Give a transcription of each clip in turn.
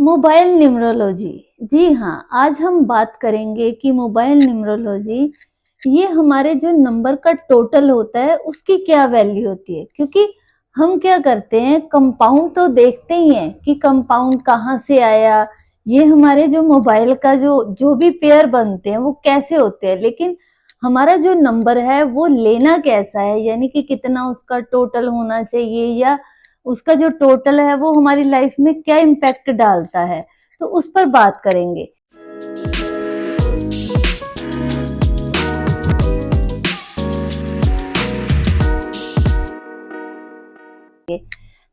Mobile numerology. जी हाँ, आज हम बात करेंगे कि मोबाइल न्यूमरोलॉजी ये हमारे जो नंबर का टोटल होता है उसकी क्या वैल्यू होती है। क्योंकि हम क्या करते हैं, कंपाउंड तो देखते ही हैं कि कंपाउंड कहाँ से आया, ये हमारे जो मोबाइल का जो जो भी पेयर बनते हैं वो कैसे होते हैं, लेकिन हमारा जो नंबर है वो लेना कैसा है, यानी कि कितना उसका टोटल होना चाहिए, या उसका जो टोटल है वो हमारी लाइफ में क्या इम्पैक्ट डालता है, तो उस पर बात करेंगे।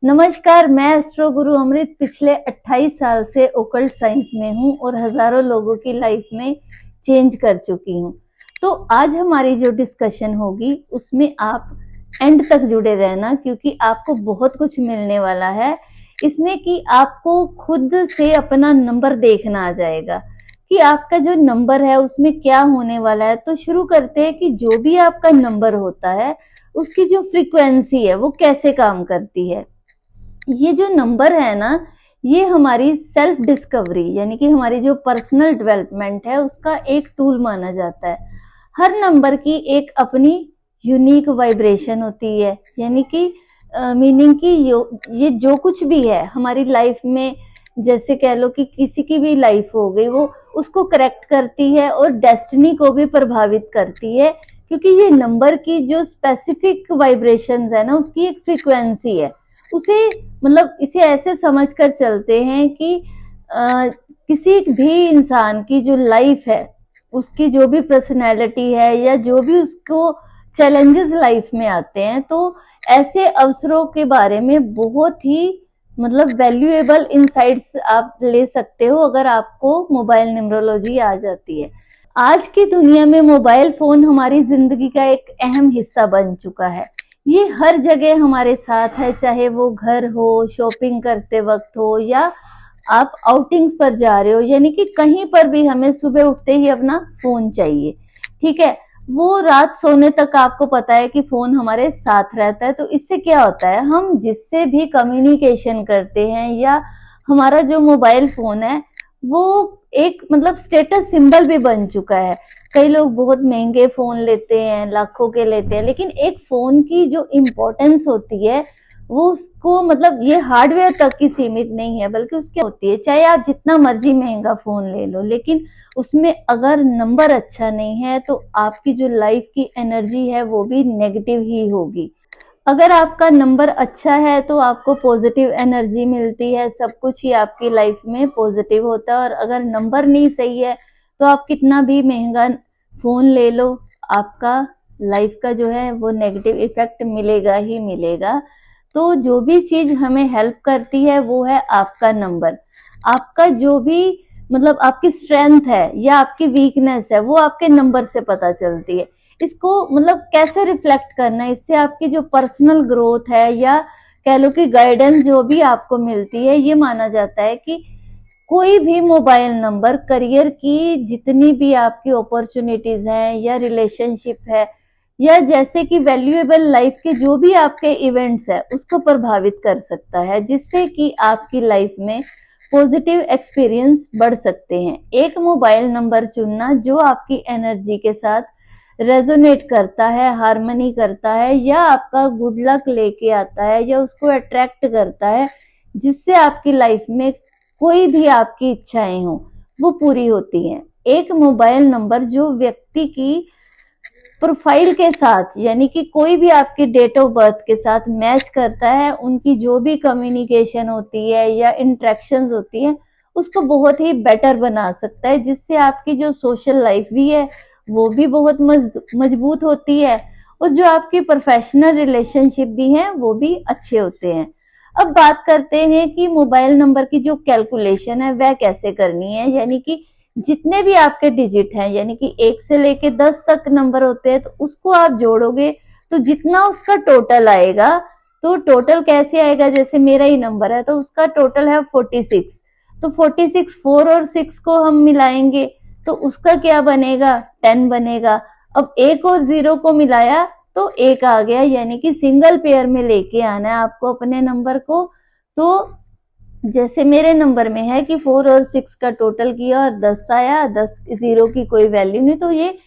नमस्कार, मैं एस्ट्रो गुरु अमृत पिछले 28 साल से ओकल्ट साइंस में हूँ और हजारों लोगों की लाइफ में चेंज कर चुकी हूँ। तो आज हमारी जो डिस्कशन होगी उसमें आप एंड तक जुड़े रहना, क्योंकि आपको बहुत कुछ मिलने वाला है इसमें कि आपको खुद से अपना नंबर देखना आ जाएगा कि आपका जो नंबर है उसमें क्या होने वाला है। तो शुरू करते हैं कि जो भी आपका नंबर होता है उसकी जो फ्रीक्वेंसी है वो कैसे काम करती है। ये जो नंबर है ना, ये हमारी सेल्फ डिस्कवरी यानी कि हमारी जो पर्सनल डेवलपमेंट है उसका एक टूल माना जाता है। हर नंबर की एक अपनी यूनिक वाइब्रेशन होती है, यानी कि मीनिंग कि ये जो कुछ भी है हमारी लाइफ में, जैसे कह लो कि किसी की भी लाइफ हो गई, वो उसको करेक्ट करती है और डेस्टिनी को भी प्रभावित करती है, क्योंकि ये नंबर की जो स्पेसिफिक वाइब्रेशंस है ना उसकी एक फ्रीक्वेंसी है। उसे मतलब इसे ऐसे समझ कर चलते हैं कि किसी भी इंसान की जो लाइफ है, उसकी जो भी पर्सनैलिटी है या जो भी उसको चैलेंजेस लाइफ में आते हैं, तो ऐसे अवसरों के बारे में बहुत ही मतलब वैल्यूएबल इनसाइट्स आप ले सकते हो अगर आपको मोबाइल न्यूमरोलॉजी आ जाती है। आज की दुनिया में मोबाइल फोन हमारी जिंदगी का एक अहम हिस्सा बन चुका है। ये हर जगह हमारे साथ है, चाहे वो घर हो, शॉपिंग करते वक्त हो, या आप आउटिंग्स पर जा रहे हो, यानी कि कहीं पर भी हमें सुबह उठते ही अपना फोन चाहिए। ठीक है, वो रात सोने तक आपको पता है कि फोन हमारे साथ रहता है। तो इससे क्या होता है, हम जिससे भी कम्युनिकेशन करते हैं या हमारा जो मोबाइल फोन है वो एक मतलब स्टेटस सिंबल भी बन चुका है। कई लोग बहुत महंगे फोन लेते हैं, लाखों के लेते हैं, लेकिन एक फोन की जो इम्पोर्टेंस होती है वो उसको मतलब ये हार्डवेयर तक की सीमित नहीं है, बल्कि उसकी होती है। चाहे आप जितना मर्जी महंगा फोन ले लो, लेकिन उसमें अगर नंबर अच्छा नहीं है तो आपकी जो लाइफ की एनर्जी है वो भी नेगेटिव ही होगी। अगर आपका नंबर अच्छा है तो आपको पॉजिटिव एनर्जी मिलती है, सब कुछ ही आपकी लाइफ में पॉजिटिव होता है। और अगर नंबर नहीं सही है तो आप कितना भी महंगा फोन ले लो, आपका लाइफ का जो है वो नेगेटिव इफेक्ट मिलेगा ही मिलेगा। तो जो भी चीज हमें हेल्प करती है वो है आपका नंबर। आपका जो भी मतलब आपकी स्ट्रेंथ है या आपकी वीकनेस है वो आपके नंबर से पता चलती है। इसको मतलब कैसे रिफ्लेक्ट करना है, इससे आपकी जो पर्सनल ग्रोथ है या कह लो कि गाइडेंस जो भी आपको मिलती है, ये माना जाता है कि कोई भी मोबाइल नंबर करियर की जितनी भी आपकी अपॉर्चुनिटीज हैं या रिलेशनशिप है या जैसे कि वैल्यूएबल लाइफ के जो भी आपके इवेंट्स है उसको प्रभावित कर सकता है, जिससे कि आपकी लाइफ में पॉजिटिव एक्सपीरियंस बढ़ सकते हैं। एक मोबाइल नंबर चुनना जो आपकी एनर्जी के साथ रेजोनेट करता है, हार्मनी करता है, या आपका गुड लक लेके आता है या उसको अट्रैक्ट करता है, जिससे आपकी लाइफ में कोई भी आपकी इच्छाएं हो वो पूरी होती हैं। एक मोबाइल नंबर जो व्यक्ति की प्रोफाइल के साथ यानी कि कोई भी आपकी डेट ऑफ बर्थ के साथ मैच करता है, उनकी जो भी कम्युनिकेशन होती है या इंटरेक्शंस होती है उसको बहुत ही बेटर बना सकता है, जिससे आपकी जो सोशल लाइफ भी है वो भी बहुत मजबूत होती है और जो आपकी प्रोफेशनल रिलेशनशिप भी हैं वो भी अच्छे होते हैं। अब बात करते हैं कि मोबाइल नंबर की जो कैलकुलेशन है वह कैसे करनी है, यानी कि जितने भी आपके डिजिट हैं, यानी कि 1 से लेके 10 तक नंबर होते हैं, तो उसको आप जोड़ोगे तो जितना उसका टोटल आएगा, तो टोटल कैसे आएगा, जैसे मेरा ही नंबर है तो उसका टोटल है 46, तो 46 4 और 6 को हम मिलाएंगे तो उसका क्या बनेगा, 10 बनेगा। अब 1 और 0 को मिलाया तो 1 आ गया, यानी कि सिंगल पेयर में लेके आना है आपको अपने नंबर को। तो जैसे मेरे नंबर में है कि 4 और 6 का टोटल किया और 10 आया, 10 0 की कोई वैल्यू नहीं, तो ये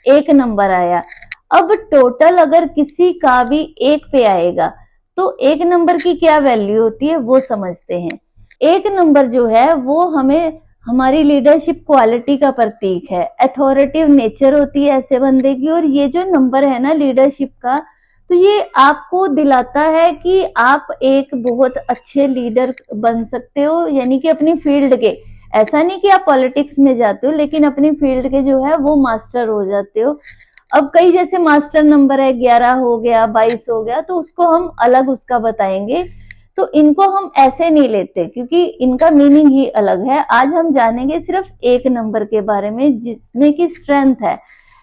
एक नंबर आया। अब टोटल अगर किसी का भी एक पे आएगा तो एक नंबर की क्या वैल्यू होती है वो समझते हैं। एक नंबर जो है वो हमें हमारी लीडरशिप क्वालिटी का प्रतीक है, अथॉरिटिव नेचर होती है ऐसे बंदे की। और ये जो नंबर है ना लीडरशिप का, तो ये आपको दिलाता है कि आप एक बहुत अच्छे लीडर बन सकते हो, यानी कि अपनी फील्ड के, ऐसा नहीं कि आप पॉलिटिक्स में जाते हो, लेकिन अपनी फील्ड के जो है वो मास्टर हो जाते हो। अब कई जैसे मास्टर नंबर है 11 हो गया, 22 हो गया, तो उसको हम अलग उसका बताएंगे। तो इनको हम ऐसे नहीं लेते क्योंकि इनका मीनिंग ही अलग है। आज हम जानेंगे सिर्फ एक नंबर के बारे में जिसमें की स्ट्रेंथ है।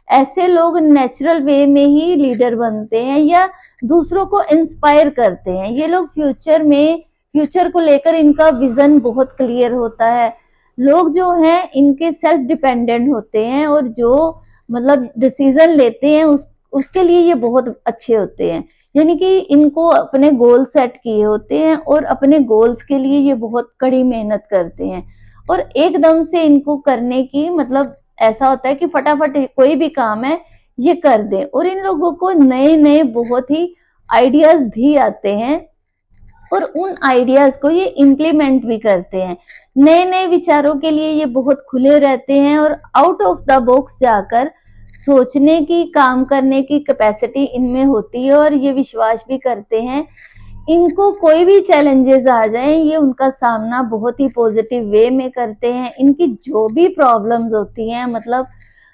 ऐसे लोग नेचुरल वे में ही लीडर बनते हैं या दूसरों को इंस्पायर करते हैं। ये लोग फ्यूचर को लेकर इनका विजन बहुत क्लियर होता है। लोग जो हैं इनके सेल्फ डिपेंडेंट होते हैं और जो मतलब डिसीजन लेते हैं उसके लिए ये बहुत अच्छे होते हैं, यानी कि इनको अपने गोल सेट किए होते हैं और अपने गोल्स के लिए ये बहुत कड़ी मेहनत करते हैं। और एकदम से इनको करने की मतलब ऐसा होता है कि फटाफट कोई भी काम है ये कर दे। और इन लोगों को नए नए बहुत ही आइडियाज भी आते हैं और उन आइडियाज को ये इम्प्लीमेंट भी करते हैं। नए नए विचारों के लिए ये बहुत खुले रहते हैं और आउट ऑफ द बॉक्स जाकर सोचने की, काम करने की कैपेसिटी इनमें होती है और ये विश्वास भी करते हैं। इनको कोई भी चैलेंजेस आ जाएं ये उनका सामना बहुत ही पॉजिटिव वे में करते हैं। इनकी जो भी प्रॉब्लम्स होती हैं मतलब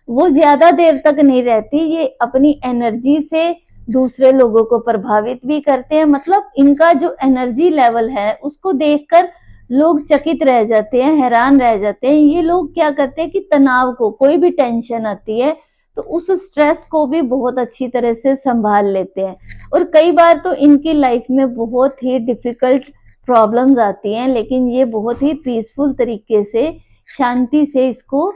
वो ज्यादा देर तक नहीं रहती, ये अपनी एनर्जी से दूसरे लोगों को प्रभावित भी करते हैं। मतलब इनका जो एनर्जी लेवल है उसको देखकर लोग चकित रह जाते हैं, हैरान रह जाते हैं। ये लोग क्या करते हैं कि तनाव को, कोई भी टेंशन आती है तो उस स्ट्रेस को भी बहुत अच्छी तरह से संभाल लेते हैं। और कई बार तो इनकी लाइफ में बहुत ही डिफिकल्ट प्रॉब्लम्स आती हैं, लेकिन ये बहुत ही पीसफुल तरीके से, शांति से इसको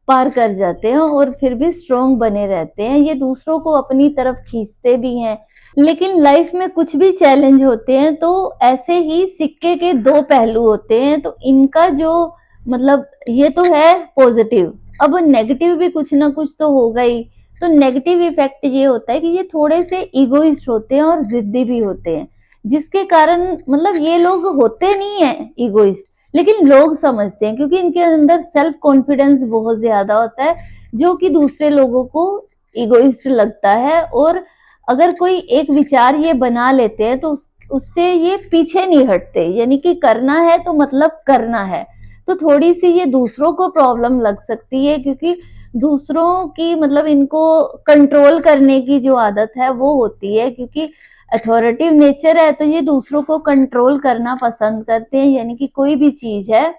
पार कर जाते हैं और फिर भी स्ट्रोंग बने रहते हैं। ये दूसरों को अपनी तरफ खींचते भी हैं। लेकिन लाइफ में कुछ भी चैलेंज होते हैं तो ऐसे ही सिक्के के दो पहलू होते हैं। तो इनका जो मतलब ये तो है पॉजिटिव, अब नेगेटिव भी कुछ ना कुछ तो होगा ही। तो नेगेटिव इफेक्ट ये होता है कि ये थोड़े से इगोइस्ट होते हैं और जिद्दी भी होते हैं, जिसके कारण मतलब ये लोग होते नहीं है इगोइस्ट, लेकिन लोग समझते हैं क्योंकि इनके अंदर सेल्फ कॉन्फिडेंस बहुत ज्यादा होता है जो कि दूसरे लोगों को इगोइस्ट लगता है। और अगर कोई एक विचार ये बना लेते हैं तो उससे ये पीछे नहीं हटते, यानी कि करना है तो मतलब करना है। तो थोड़ी सी ये दूसरों को प्रॉब्लम लग सकती है क्योंकि दूसरों की मतलब इनको कंट्रोल करने की जो आदत है वो होती है, क्योंकि अथॉरिटिव नेचर है तो ये दूसरों को कंट्रोल करना पसंद करते हैं। यानी कि कोई भी चीज है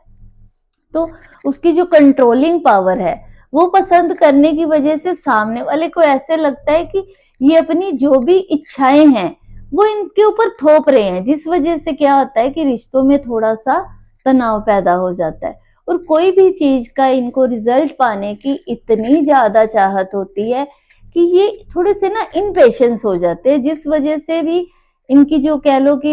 तो उसकी जो कंट्रोलिंग पावर है वो पसंद करने की वजह से सामने वाले को ऐसे लगता है कि ये अपनी जो भी इच्छाएं हैं वो इनके ऊपर थोप रहे हैं, जिस वजह से क्या होता है कि रिश्तों में थोड़ा सा तनाव पैदा हो जाता है। और कोई भी चीज का इनको रिजल्ट पाने की इतनी ज्यादा चाहत होती है कि ये थोड़े से ना इनपेशेंस हो जाते हैं, जिस वजह से भी इनकी जो कह लो कि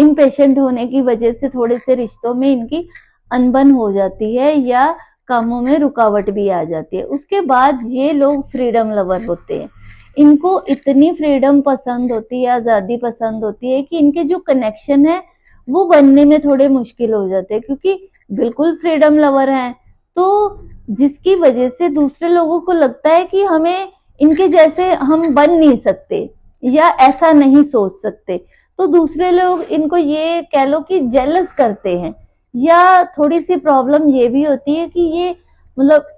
इनपेशेंट होने की वजह से थोड़े से रिश्तों में इनकी अनबन हो जाती है या कामों में रुकावट भी आ जाती है। उसके बाद ये लोग फ्रीडम लवर होते हैं। इनको इतनी फ्रीडम पसंद होती है, आजादी पसंद होती है कि इनके जो कनेक्शन है वो बनने में थोड़े मुश्किल हो जाते हैं क्योंकि बिल्कुल फ्रीडम लवर हैं। तो जिसकी वजह से दूसरे लोगों को लगता है कि हमें इनके जैसे हम बन नहीं सकते या ऐसा नहीं सोच सकते। तो दूसरे लोग इनको ये कह लो कि जेलस करते हैं। या थोड़ी सी प्रॉब्लम ये भी होती है कि ये मतलब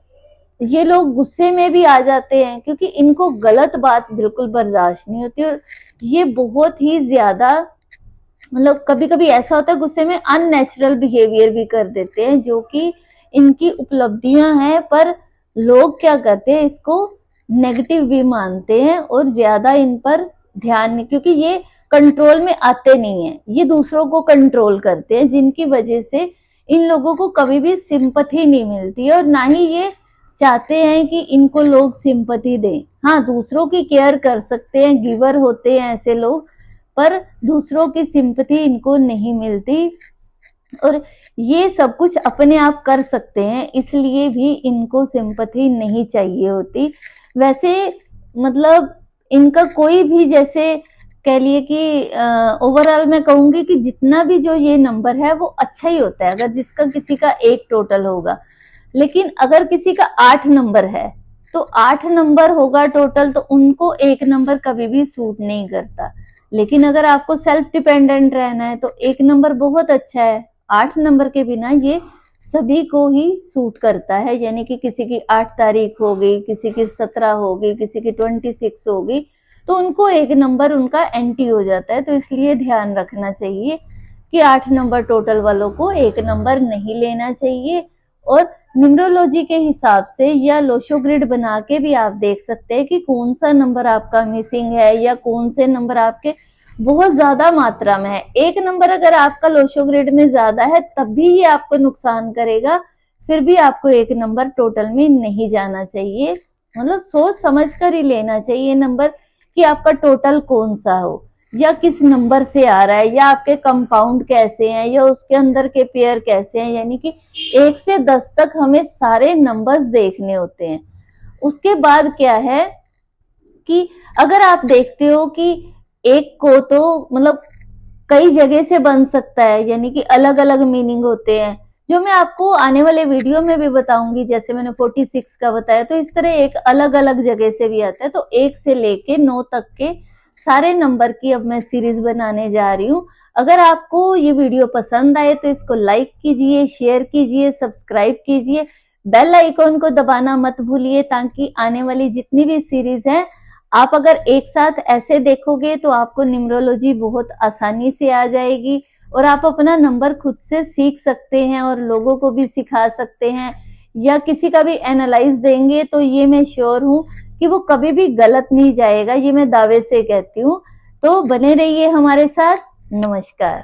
ये लोग गुस्से में भी आ जाते हैं क्योंकि इनको गलत बात बिल्कुल बर्दाश्त नहीं होती। और ये बहुत ही ज्यादा मतलब कभी कभी ऐसा होता है गुस्से में अननेचुरल बिहेवियर भी कर देते हैं जो कि इनकी उपलब्धियां हैं, पर लोग क्या करते हैं इसको नेगेटिव भी मानते हैं और ज्यादा इन पर ध्यान नहीं, क्योंकि ये कंट्रोल में आते नहीं है, ये दूसरों को कंट्रोल करते हैं, जिनकी वजह से इन लोगों को कभी भी सिंपैथी नहीं मिलती और ना ही ये चाहते हैं कि इनको लोग सिंपैथी दें। हाँ, दूसरों की केयर कर सकते हैं, गिवर होते हैं ऐसे लोग, पर दूसरों की सिंपैथी इनको नहीं मिलती। और ये सब कुछ अपने आप कर सकते हैं, इसलिए भी इनको सिंपैथी नहीं चाहिए होती। वैसे मतलब इनका कोई भी, जैसे कह लिए कि ओवरऑल मैं कहूंगी कि जितना भी जो ये नंबर है वो अच्छा ही होता है, अगर जिसका किसी का एक टोटल होगा। लेकिन अगर किसी का 8 नंबर है तो 8 नंबर होगा टोटल, तो उनको एक नंबर कभी भी सूट नहीं करता। लेकिन अगर आपको सेल्फ डिपेंडेंट रहना है तो एक नंबर बहुत अच्छा है। 8 नंबर के बिना ये सभी को ही सूट करता है, यानी कि किसी की 8 तारीख हो गई, किसी की 17 हो गई, किसी की 26 हो गई, तो उनको एक नंबर उनका एंटी हो जाता है। तो इसलिए ध्यान रखना चाहिए कि 8 नंबर टोटल वालों को एक नंबर नहीं लेना चाहिए। और न्यूमरोलॉजी के हिसाब से या लोशो ग्रिड बना के भी आप देख सकते हैं कि कौन सा नंबर आपका मिसिंग है या कौन से नंबर आपके बहुत ज्यादा मात्रा में है। एक नंबर अगर आपका लोशो ग्रिड में ज्यादा है तब भी ये आपको नुकसान करेगा, फिर भी आपको एक नंबर टोटल में नहीं जाना चाहिए। मतलब सोच समझ कर ही लेना चाहिए नंबर कि आपका टोटल कौन सा हो या किस नंबर से आ रहा है, या आपके कंपाउंड कैसे हैं, या उसके अंदर के पेयर कैसे हैं। यानी कि 1 से 10 तक हमें सारे नंबर्स देखने होते हैं। उसके बाद क्या है कि अगर आप देखते हो कि एक को तो मतलब कई जगह से बन सकता है, यानी कि अलग अलग मीनिंग होते हैं, जो मैं आपको आने वाले वीडियो में भी बताऊंगी। जैसे मैंने 46 का बताया, तो इस तरह एक अलग अलग जगह से भी आता है। तो 1 से लेके 9 तक के सारे नंबर की अब मैं सीरीज बनाने जा रही हूँ। अगर आपको ये वीडियो पसंद आए तो इसको लाइक कीजिए, शेयर कीजिए, सब्सक्राइब कीजिए, बेल आइकॉन को दबाना मत भूलिए, ताकि आने वाली जितनी भी सीरीज है आप अगर एक साथ ऐसे देखोगे तो आपको न्यूमरोलॉजी बहुत आसानी से आ जाएगी और आप अपना नंबर खुद से सीख सकते हैं और लोगों को भी सिखा सकते हैं, या किसी का भी एनालाइज देंगे तो ये मैं श्योर हूँ कि वो कभी भी गलत नहीं जाएगा, ये मैं दावे से कहती हूँ। तो बने रहिए हमारे साथ। नमस्कार।